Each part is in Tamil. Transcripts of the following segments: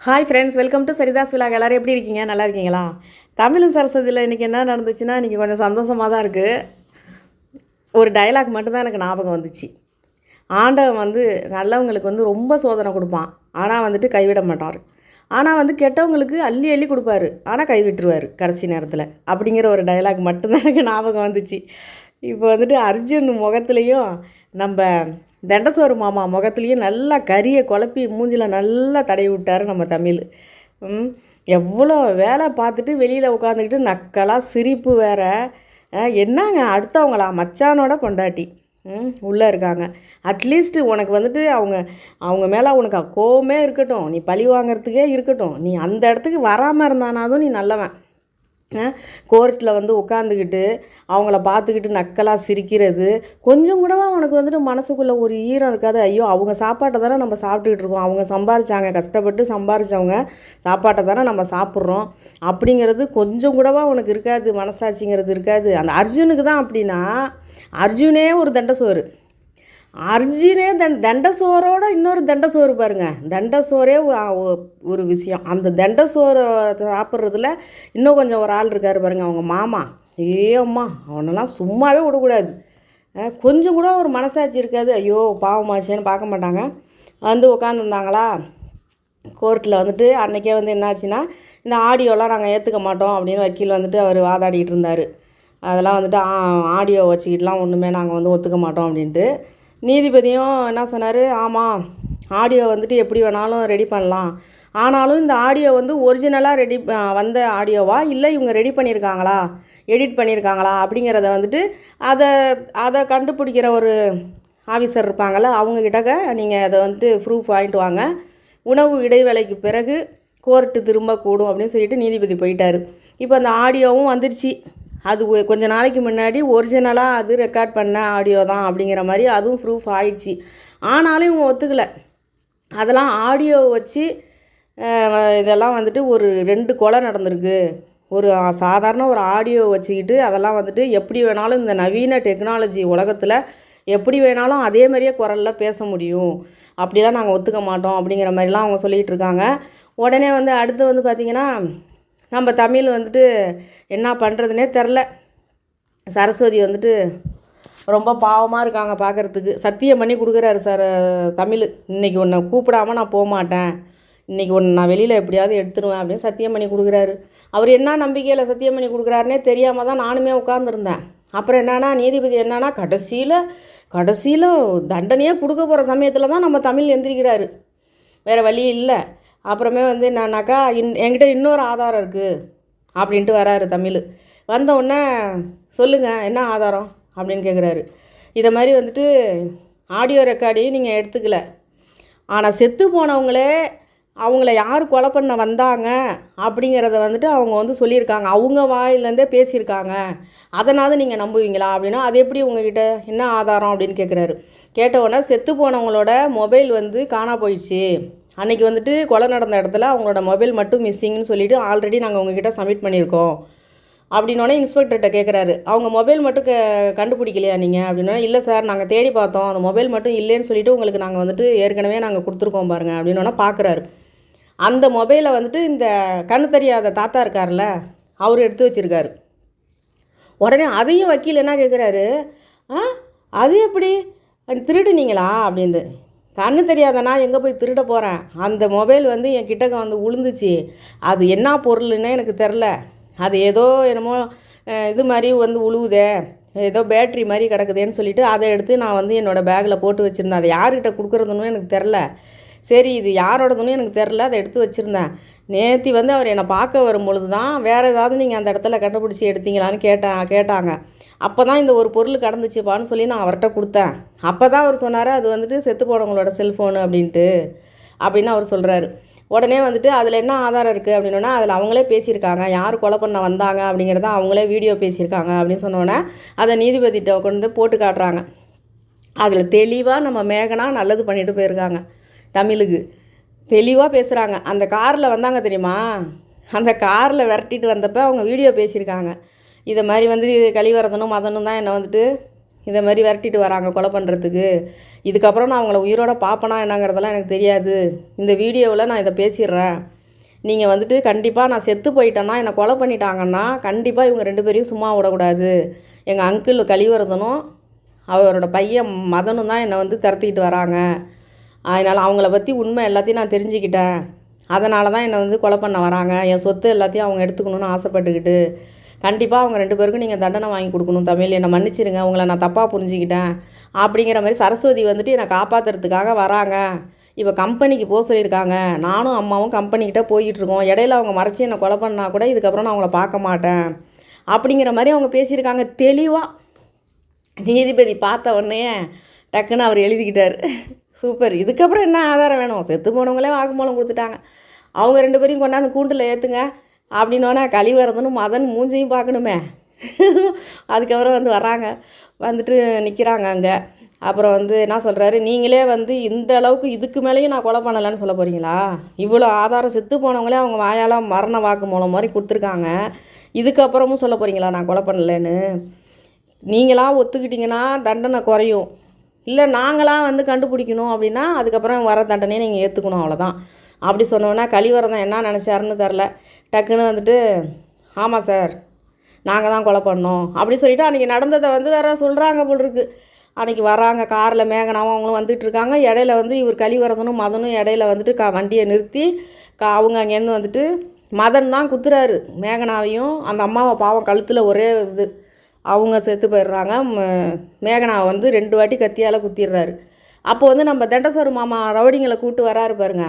Hi friends, welcome to Saritha's vlog. எல்லோரும் எப்படி இருக்கீங்க? நல்லா இருக்கீங்களா? தமிழும் சரஸ்வதியில் இன்றைக்கி என்ன நடந்துச்சுன்னா, இன்றைக்கி கொஞ்சம் சந்தோஷமாக தான் இருக்குது. ஒரு டயலாக் மட்டும்தான் எனக்கு ஞாபகம் வந்துச்சு. ஆண்டவன் நல்லவங்களுக்கு ரொம்ப சோதனை கொடுப்பான், ஆனால் கைவிட மாட்டார். ஆனால் கெட்டவங்களுக்கு அள்ளி அள்ளி கொடுப்பாரு, ஆனால் கைவிட்டுருவார் கடைசி நேரத்தில். அப்படிங்கிற ஒரு டயலாக் மட்டும்தான் எனக்கு ஞாபகம் வந்துச்சு. இப்போ அர்ஜுன் முகத்துலேயும் நம்ம தண்டசோறு மாமா முகத்துலேயும் நல்லா கறியை குழப்பி மூஞ்சில் நல்லா தடவி விட்டார் நம்ம தமிழ். எவ்வளோ வேலை பார்த்துட்டு வெளியில் உட்காந்துக்கிட்டு நக்கலாக சிரிப்பு வேறு. என்னங்க அடுத்தவங்களா? மச்சானோட பொண்டாட்டி உள்ளே இருக்காங்க. அட்லீஸ்ட்டு உனக்கு அவங்க அவங்க மேலே உனக்கு கோவமே இருக்கட்டும், நீ பழி வாங்கிறதுக்கே இருக்கட்டும், நீ அந்த இடத்துக்கு வராமல் இருந்தானாதும் நீ நல்லவன். கோர்ட்டில் உட்காந்துக்கிட்டு அவங்கள பார்த்துக்கிட்டு நக்கலாக சிரிக்கிறது கொஞ்சம் கூடவா உனக்கு மனசுக்குள்ளே ஒரு ஈரம் இருக்காது? ஐயோ, அவங்க சாப்பாட்டை தானே நம்ம சாப்பிட்டுக்கிட்டு இருக்கோம், அவங்க சம்பாரிச்சாங்க, கஷ்டப்பட்டு சம்பாரித்தவங்க சாப்பாட்டை தானே நம்ம சாப்பிட்றோம், அப்படிங்கிறது கொஞ்சம் கூடவா உனக்கு இருக்காது? மனசாட்சிங்கிறது இருக்காது. அந்த அர்ஜுனுக்கு தான் அப்படின்னா, அர்ஜுனே ஒரு தண்டசோறு. அர்ஜுனே தண்டசோரோட இன்னொரு தண்டசோறு பாருங்கள். தண்டசோரே ஒரு விஷயம். அந்த தண்டசோரை சாப்பிட்றதுல இன்னும் கொஞ்சம் ஒரு ஆள் இருக்கார் பாருங்கள், அவங்க மாமா. அம்மா, அவனெல்லாம் சும்மாவே விடக்கூடாது. கொஞ்சம் கூட ஒரு மனசாட்சி இருக்காது. ஐயோ பாவமாச்சேன்னு பார்க்க மாட்டாங்க. உட்காந்துருந்தாங்களா கோர்ட்டில் அன்றைக்கே என்னாச்சுன்னா, இந்த ஆடியோலாம் நாங்கள் ஏற்றுக்க மாட்டோம் அப்படின்னு வக்கீல் அவர் வாதாடிக்கிட்டு இருந்தார். அதெல்லாம் ஆடியோ வச்சுக்கிட்டுலாம் ஒன்றுமே நாங்கள் ஒத்துக்க மாட்டோம் அப்படின்ட்டு. நீதிபதியும் என்ன சொன்னார், ஆமாம் ஆடியோ எப்படி வேணாலும் ரெடி பண்ணலாம், ஆனாலும் இந்த ஆடியோ ஒரிஜினலாக ரெடி வந்த ஆடியோவா இல்லை இவங்க ரெடி பண்ணியிருக்காங்களா, எடிட் பண்ணியிருக்காங்களா அப்படிங்கிறத அதை அதை கண்டுபிடிக்கிற ஒரு ஆஃபீஸர் இருப்பாங்கள்ல, அவங்கக்கிட்டக்க நீங்கள் அதை ப்ரூஃப் வாங்கிட்டு வாங்க, உணவு இடைவேளைக்கு பிறகு கோர்ட்டு திரும்ப கூடும் அப்படின்னு சொல்லிட்டு நீதிபதி போயிட்டார். இப்போ அந்த ஆடியோவும் வந்துடுச்சு. அது கொஞ்சம் நாளைக்கு முன்னாடி ஒரிஜினலாக அது ரெக்கார்ட் பண்ண ஆடியோ தான் அப்படிங்கிற மாதிரி அதுவும் ப்ரூஃப் ஆயிடுச்சு. ஆனாலும் இவங்க ஒத்துக்கலை. அதெல்லாம் ஆடியோ வச்சு இதெல்லாம் ஒரு 2 கொலை நடந்திருக்கு. ஒரு சாதாரண ஒரு ஆடியோ வச்சுக்கிட்டு அதெல்லாம் எப்படி வேணாலும் இந்த நவீன டெக்னாலஜி உலகத்தில் எப்படி வேணாலும் அதே மாதிரியே குரலில் பேச முடியும், அப்படிலாம் நாங்கள் ஒத்துக்க மாட்டோம் அப்படிங்கிற மாதிரிலாம் அவங்க சொல்லிகிட்டு இருக்காங்க. உடனே அடுத்து பார்த்திங்கன்னா, நம்ம தமிழ் என்ன பண்ணுறதுனே தெரில. சரஸ்வதி ரொம்ப பாவமாக இருக்காங்க பார்க்குறதுக்கு. சத்தியம் பண்ணி கொடுக்குறாரு சார் தமிழ், இன்றைக்கி உன்னை கூப்பிடாமல் நான் போக மாட்டேன், இன்றைக்கி ஒன்று நான் வெளியில் எப்படியாவது எடுத்துருவேன் அப்படின்னு சத்தியம் பண்ணி கொடுக்குறாரு. அவர் என்ன நம்பிக்கையில் சத்தியம் பண்ணி கொடுக்குறாருனே தெரியாமல் தான் நானுமே உட்காந்துருந்தேன். அப்புறம் என்னென்னா நீதிபதி என்னென்னா கடைசியில் தண்டனையே கொடுக்க போகிற சமயத்தில் தான் நம்ம தமிழ் எந்திரிக்கிறாரு. வேறு வழி இல்லை. அப்புறமே என்னன்னாக்கா என்கிட்ட இன்னொரு ஆதாரம் இருக்குது அப்படின்ட்டு வராரு தமிழ். வந்தவுடனே சொல்லுங்கள் என்ன ஆதாரம் அப்படின்னு கேட்குறாரு. இதை மாதிரி ஆடியோ ரெக்கார்டையும் நீங்கள் எடுத்துக்கல, ஆனால் செத்து போனவங்களே அவங்கள யார் கொலை பண்ண வந்தாங்க அப்படிங்கிறத அவங்க சொல்லியிருக்காங்க, அவங்க வாயிலேருந்தே பேசியிருக்காங்க, அதனால் நீங்கள் நம்புவீங்களா அப்படின்னா, அது எப்படி உங்ககிட்ட என்ன ஆதாரம் அப்படின்னு கேட்குறாரு. கேட்டவுடனே செத்து போனவங்களோட மொபைல் காணா போயிடுச்சு, அன்றைக்கி கொலை நடந்த இடத்துல அவங்களோட மொபைல் மட்டும் மிஸ்ஸிங்னு சொல்லிவிட்டு ஆல்ரெடி நாங்கள் உங்ககிட்ட சப்மிட் பண்ணியிருக்கோம் அப்படின்னோடனே இன்ஸ்பெக்டர்கிட்ட கேட்குறாரு, அவங்க மொபைல் மட்டும் கண்டுபிடிக்கலையா நீங்கள் அப்படின்னா, இல்லை சார் நாங்கள் தேடி பார்த்தோம், அந்த மொபைல் மட்டும் இல்லைன்னு சொல்லிவிட்டு உங்களுக்கு நாங்கள் ஏற்கனவே நாங்கள் கொடுத்துருக்கோம் பாருங்கள் அப்படின்னோடனே பார்க்குறாரு. அந்த மொபைலை இந்த கண்ணு தெரியாத தாத்தா இருக்கார்ல, அவர் எடுத்து வச்சுருக்காரு. உடனே அதையும் வக்கீல் என்ன கேட்குறாரு, அது எப்படி திருடுனீங்களா அப்படின்ட்டு. கண்ணு தெரியாதனா எங்கே போய் திருட போகிறேன், அந்த மொபைல் என் கிட்டக்க உளுந்துச்சு, அது என்ன பொருள்னே எனக்கு தெரில, அது ஏதோ என்னமோ இது மாதிரி உழுவுதே, ஏதோ பேட்ரி மாதிரி கிடக்குதேன்னு சொல்லிவிட்டு அதை எடுத்து நான் என்னோடய பேக்கில் போட்டு வச்சுருந்தேன், அதை யார்கிட்ட கொடுக்குறதுன்னு எனக்கு தெரில, சரி இது யாரோடதுன்னு எனக்கு தெரில, அதை எடுத்து வச்சுருந்தேன், நேற்று அவர் என்னை பார்க்க வரும்பொழுது தான் வேறு ஏதாவது நீங்கள் அந்த இடத்துல கண்டுபிடிச்சி எடுத்தீங்களான்னு கேட்டாங்க. அப்போ தான் இந்த ஒரு பொருள் கடந்துச்சுப்பான்னு சொல்லி நான் அவர்கிட்ட கொடுத்தேன். அப்போ தான் அவர் சொன்னார் அது செத்து போனவங்களோட செல்ஃபோனு அப்படின்னு அவர் சொல்கிறாரு. உடனே அதில் என்ன ஆதாரம் இருக்குது அப்படின்னா, அதில் அவங்களே பேசியிருக்காங்க, யார் கொலை பண்ண வந்தாங்க அப்படிங்கிறத அவங்களே வீடியோ பேசியிருக்காங்க அப்படின்னு சொன்னோன்னே அதை நீதிபதிகிட்ட கொண்டு போட்டு காட்டுறாங்க. அதில் தெளிவாக நம்ம மேகனா நல்லது பண்ணிட்டு போயிருக்காங்க. தமிழுக்கு தெளிவாக பேசுகிறாங்க. அந்த காரில் வந்தாங்க தெரியுமா, அந்த காரில் விரட்டிட்டு வந்தப்போ அவங்க வீடியோ பேசியிருக்காங்க. இதை மாதிரி கழிவரதனும் மதனும் தான் என்னை இதை மாதிரி விரட்டிட்டு வராங்க கொலை பண்ணுறதுக்கு. இதுக்கப்புறம் நான் அவங்கள உயிரோட பார்ப்பனா என்னங்கிறதெல்லாம் எனக்கு தெரியாது. இந்த வீடியோவில் நான் இதை பேசிடுறேன். நீங்கள் வந்துட்டு கண்டிப்பாக நான் செத்து போயிட்டேன்னா, என்னை கொலை பண்ணிட்டாங்கன்னா கண்டிப்பாக இவங்க 2 பேரையும் சும்மா விடக்கூடாது. எங்கள் அங்கிள் கலிவர்தனும் அவரோட பையன் மதனும் தான் என்னை வந்து துரத்திக்கிட்டு வராங்க. அதனால் அவங்கள பற்றி உண்மை எல்லாத்தையும் நான் தெரிஞ்சுக்கிட்டேன். அதனால தான் என்னை வந்து கொலை பண்ண வராங்க. என் சொத்து எல்லாத்தையும் அவங்க எடுத்துக்கணும்னு ஆசைப்பட்டுக்கிட்டு கண்டிப்பாக அவங்க 2 பேருக்கும் நீங்கள் தண்டனை வாங்கி கொடுக்கணும். தமிழ் என்னை மன்னிச்சிருங்க, உங்களை நான் தப்பாக புரிஞ்சுக்கிட்டேன் அப்படிங்கிற மாதிரி சரஸ்வதி வந்துட்டு என்னை காப்பாற்றுறதுக்காக வராங்க. இப்போ கம்பெனிக்கு போக சொல்லியிருக்காங்க. நானும் அம்மாவும் கம்பெனிக்கிட்ட போய்கிட்ருக்கோம். இடையில அவங்க மறைச்சி என்னை கொலை பண்ணால் கூட இதுக்கப்புறம் நான் அவங்கள பார்க்க மாட்டேன் அப்படிங்கிற மாதிரி அவங்க பேசியிருக்காங்க தெளிவாக. நீதிபதி பார்த்த உடனே டக்குன்னு அவர் எழுதிக்கிட்டார். சூப்பர். இதுக்கப்புறம் என்ன ஆதாரம் வேணும்? செத்து போனவங்களே வாக்குமூலம் கொடுத்துட்டாங்க. அவங்க 2 பேரையும் கொண்டாந்து கூண்டில் ஏற்றுங்க அப்படின்னோன்னா கலிவர்தனும் மதன் மூஞ்சியும் பார்க்கணுமே. அதுக்கப்புறம் வந்து வராங்க, வந்துட்டு நிற்கிறாங்க அங்கே. அப்புறம் வந்து என்ன சொல்கிறாரு, நீங்களே வந்து இந்த அளவுக்கு இதுக்கு மேலேயும் நான் கொலை பண்ணலைன்னு சொல்ல போகிறீங்களா? இவ்வளோ ஆதாரம் செத்து போனவங்களே அவங்க வாயால் மரண வாக்குமூலம் மாதிரி கொடுத்துருக்காங்க. இதுக்கப்புறமும் சொல்ல போகிறீங்களா நான் கொலை பண்ணலைன்னு? நீங்களாக ஒத்துக்கிட்டிங்கன்னா தண்டனை குறையும். இல்லை நாங்களாம் வந்து கண்டுபிடிக்கணும் அப்படின்னா அதுக்கப்புறம் வர தண்டனையை நீங்கள் ஏற்றுக்கணும், அவ்வளோதான். அப்படி சொன்னோன்னா கலிவர்தன் என்ன நினச்சாருன்னு தெரில. டக்குன்னு வந்துட்டு ஆமாம் சார், நாங்கள் தான் கொலை பண்ணோம் அப்படி சொல்லிவிட்டு அன்றைக்கி நடந்ததை வந்து வேறு சொல்கிறாங்க போல் இருக்குது. அன்றைக்கி வராங்க காரில் மேகனாவும் அவங்களும் வந்துட்டுருக்காங்க. இடையில வந்து இவர் கலிவர்தனும் மதனும் இடையில வந்துட்டு வண்டியை நிறுத்தி அவங்க அங்கேருந்து வந்துட்டு மதன் தான் குத்துறாரு மேகனாவையும். அந்த அம்மாவை பாவம் கழுத்தில் ஒரே இது அவங்க செத்து போயிடுறாங்க. மேகனாவை வந்து 2 வாட்டி கத்தியால் குத்திடுறாரு. அப்போ வந்து நம்ம தண்டசோறு மாமா ரவுடிங்களை கூப்பிட்டு வராரு பாருங்க.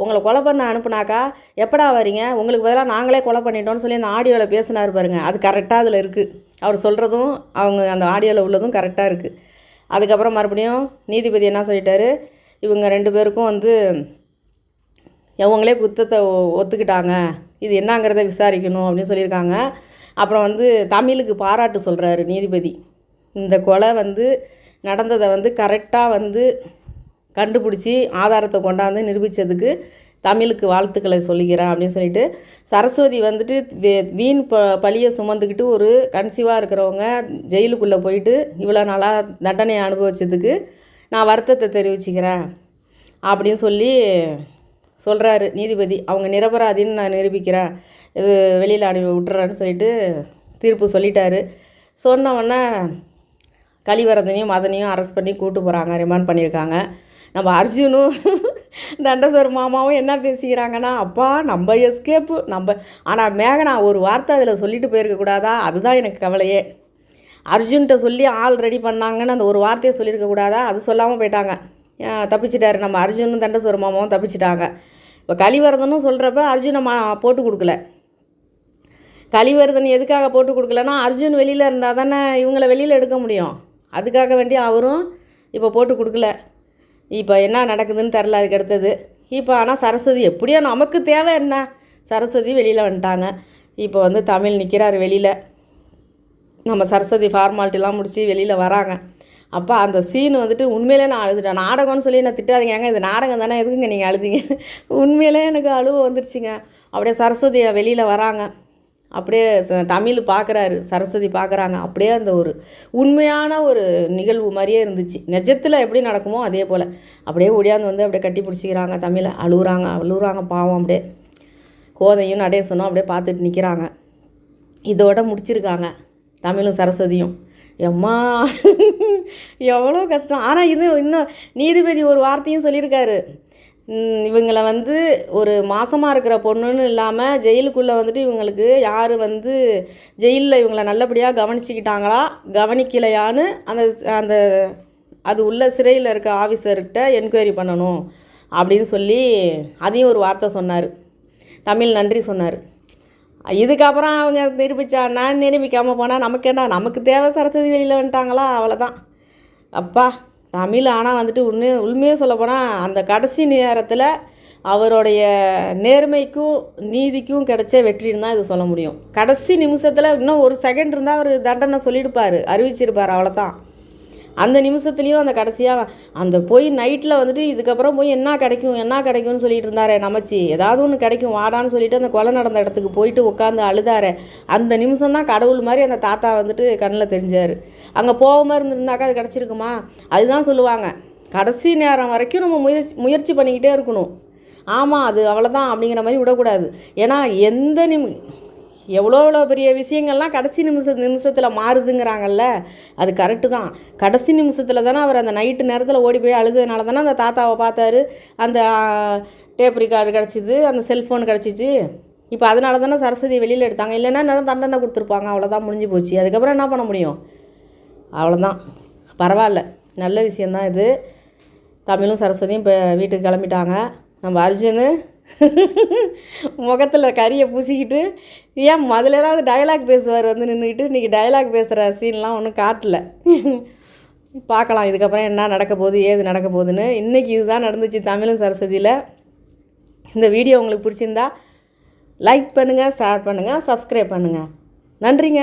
உங்களை கொலை பண்ண அனுப்புனாக்கா எப்படா வரீங்க, உங்களுக்கு பதிலாக நாங்களே கொலை பண்ணிட்டோன்னு சொல்லி அந்த ஆடியோவில் பேசினார் பாருங்கள். அது கரெக்டாக அதில் இருக்குது. அவர் சொல்கிறதும் அவங்க அந்த ஆடியோவில் உள்ளதும் கரெக்டாக இருக்குது. அதுக்கப்புறம் மறுபடியும் நீதிபதி என்ன சொல்லிட்டாரு, இவங்க 2 பேருக்கும் வந்து இவங்களே குத்தத்தை ஒத்துக்கிட்டாங்க, இது என்னங்கிறத விசாரிக்கணும் அப்படின்னு சொல்லியிருக்காங்க. அப்புறம் வந்து தமிழுக்கு பாராட்டு சொல்கிறாரு நீதிபதி. இந்த கொலை வந்து நடந்ததை வந்து கரெக்டாக வந்து கண்டுபிடிச்சி ஆதாரத்தை கொண்டாந்து நிரூபித்ததுக்கு தமிழுக்கு வாழ்த்துக்களை சொல்லிக்கிறேன் அப்படின்னு சொல்லிட்டு, சரஸ்வதி வந்துட்டு வீண் பழியை சுமந்துக்கிட்டு ஒரு கன்சீவாக இருக்கிறவங்க ஜெயிலுக்குள்ளே போயிட்டு இவ்வளோ நாளாக தண்டனையை அனுபவிச்சதுக்கு நான் வருத்தத்தை தெரிவிச்சுக்கிறேன் அப்படின்னு சொல்லி சொல்கிறாரு நீதிபதி. அவங்க நிரபராதின்னு நான் நிரூபிக்கிறேன், இது வெளியில் அனுப்பி விட்டுறேன்னு சொல்லிட்டு தீர்ப்பு சொல்லிட்டாரு. சொன்னவொன்னே கலிவர்தனையும் மதனையும் அரெஸ்ட் பண்ணி கூப்பிட்டு போகிறாங்க, ரிமாண்ட் பண்ணியிருக்காங்க. நம்ம அர்ஜுனும் தண்டசோறு மாமாவும் என்ன பேசிக்கிறாங்கன்னா, அப்பா நம்ம எஸ்கேப்பு நம்ம. ஆனால் மேகனா ஒரு வார்த்தை அதில் சொல்லிட்டு போயிருக்கக்கூடாதா? அதுதான் எனக்கு கவலையே. அர்ஜுன்கிட்ட சொல்லி ஆள் ரெடி பண்ணாங்கன்னு அந்த ஒரு வார்த்தையை சொல்லியிருக்கக்கூடாதா? அது சொல்லாமல் போயிட்டாங்க, தப்பிச்சிட்டாரு. நம்ம அர்ஜுனும் தண்டசோறு மாமாவும் தப்பிச்சிட்டாங்க. இப்போ கலிவர்தனும் சொல்கிறப்ப அர்ஜுனை போட்டு கொடுக்கல. கலிவர்தன் எதுக்காக போட்டு கொடுக்கலன்னா, அர்ஜுன் வெளியில் இருந்தால் தானே இவங்கள வெளியில் எடுக்க முடியும். அதுக்காக வேண்டி அவரும் இப்போ போட்டு கொடுக்கல. இப்போ என்ன நடக்குதுன்னு தெரில அதுக்கு அடுத்தது. இப்போ ஆனால் சரஸ்வதி எப்படியோ நமக்கு தேவை என்ன, சரஸ்வதி வெளியில் வந்துட்டாங்க. இப்போ வந்து தமிழ் நிற்கிறார் வெளியில். நம்ம சரஸ்வதி ஃபார்மாலிட்டிலாம் முடித்து வெளியில் வராங்க. அப்போ அந்த சீன் வந்துட்டு உண்மையிலே நான் அழுதுட்டேன். நாடகம்னு சொல்லி நான் திட்டாதீங்க, ஏங்க இது நாடகம் தானே, எதுக்குங்க நீங்கள் அழுதிங்க? உண்மையிலே எனக்கு அழுவ வந்துருச்சுங்க. அப்படியே சரஸ்வதியை வெளியில் வராங்க. அப்படியே தமிழ் பார்க்குறாரு, சரஸ்வதி பார்க்குறாங்க. அப்படியே அந்த ஒரு உண்மையான ஒரு நிகழ்வு மாதிரியே இருந்துச்சு. நிஜத்தில் எப்படி நடக்குமோ அதே போல் அப்படியே ஓடியாந்து வந்து அப்படியே கட்டி பிடிச்சிக்கிறாங்க தமிழை. அழுகுறாங்க பாவம். அப்படியே கோதையும் நடேசனும் அப்படியே பார்த்துட்டு நிற்கிறாங்க. இதோட முடிச்சிருக்காங்க தமிழும் சரஸ்வதியும். எம்மா எவ்வளோ கஷ்டம். ஆனால் இன்னும் நீதிபதி ஒரு வார்த்தையும் சொல்லியிருக்காரு, இவங்களை வந்து ஒரு மாசமாக இருக்கிற பொண்ணுன்னு இல்லாமல் ஜெயிலுக்குள்ளே வந்துட்டு இவங்களுக்கு யார் வந்து ஜெயிலில் இவங்களை நல்லபடியாக கவனிச்சிக்கிட்டாங்களா கவனிக்கலையான்னு அந்த அது உள்ள சிறையில் இருக்க ஆஃபீஸர்கிட்ட என்கொயரி பண்ணணும் அப்படின்னு சொல்லி அதையும் ஒரு வார்த்தை சொன்னார். தமிழ் நன்றி சொன்னார். இதுக்கப்புறம் அவங்க நிரூபித்தான்னா நிரூபிக்காமல் போனால் நமக்கு தேவை சரஸ்வதி வெளியில் வந்துட்டாங்களா, அவ்வளோதான். அப்பா தமிழ் ஆனால் வந்துட்டு உண்மையே சொல்லப்போனால் அந்த கடைசி நேரத்தில் அவருடைய நேர்மைக்கும் நீதிக்கும் கிடைச்ச வெற்றின்னு தான் இது சொல்ல முடியும். கடைசி நிமிஷத்தில் இன்னும் ஒரு செகண்ட் இருந்தால் அவர் தண்டனை சொல்லியிருப்பார், அறிவிச்சிருப்பார், அவ்வளோதான். அந்த நிமிஷத்துலேயும் அந்த கடைசியாக அந்த போய் நைட்டில் வந்துட்டு இதுக்கப்புறம் போய் என்ன கிடைக்கும்னு சொல்லிட்டு இருந்தாரே நமச்சி, ஏதாவது ஒன்று கிடைக்கும் வாடான்னு சொல்லிட்டு அந்த கொலை நடந்த இடத்துக்கு போயிட்டு உட்காந்து அழுதாரே, அந்த நிமிஷம் தான் கடவுள் மாதிரி அந்த தாத்தா வந்துட்டு கண்ணில் தெரிஞ்சார். அங்கே போகாமல் இருந்திருந்தாக்கா அது கிடச்சிருக்குமா? அதுதான் சொல்லுவாங்க, கடைசி நேரம் வரைக்கும் நம்ம முயற்சி பண்ணிக்கிட்டே இருக்கணும். ஆமாம் அது அவ்வளோதான் அப்படிங்கிற மாதிரி விடக்கூடாது. ஏன்னா எவ்வளோ பெரிய விஷயங்கள்லாம் கடைசி நிமிஷத்தில் மாறுதுங்கிறாங்கல்ல, அது கரெக்டு தான். கடைசி நிமிஷத்தில் தானே அவர் அந்த நைட்டு நேரத்தில் ஓடி போய் அழுதுனால தானே அந்த தாத்தாவை பார்த்தாரு, அந்த டேப் ரெக்கார்டு கிடச்சிது, அந்த செல்ஃபோன் கிடச்சிச்சு. இப்போ அதனால தானே சரஸ்வதி வெளியில் எடுத்தாங்க. இல்லைன்னா நேரம் தண்டனை கொடுத்துருப்பாங்க, அவ்வளோதான், முடிஞ்சு போச்சு. அதுக்கப்புறம் என்ன பண்ண முடியும்? அவ்வளோதான். பரவாயில்ல, நல்ல விஷயந்தான் இது. தமிழும் சரஸ்வதியும் இப்போ வீட்டுக்கு கிளம்பிட்டாங்க. நம்ம அர்ஜுனு முகத்தில் கறியை பூசிக்கிட்டு, ஏன் முதலெல்லாம் டயலாக் பேசுவார் வந்து நின்றுக்கிட்டு, இன்றைக்கி டயலாக் பேசுகிற சீன்லாம் ஒன்றும் காட்டல. பார்க்கலாம் இதுக்கப்புறம் என்ன நடக்க போகுது, ஏது நடக்க போகுதுன்னு. இன்றைக்கி இதுதான் நடந்துச்சு தமிழும் சரஸ்வதியில். இந்த வீடியோ உங்களுக்கு பிடிச்சிருந்தா லைக் பண்ணுங்கள், ஷேர் பண்ணுங்கள், சப்ஸ்கிரைப் பண்ணுங்கள். நன்றிங்க.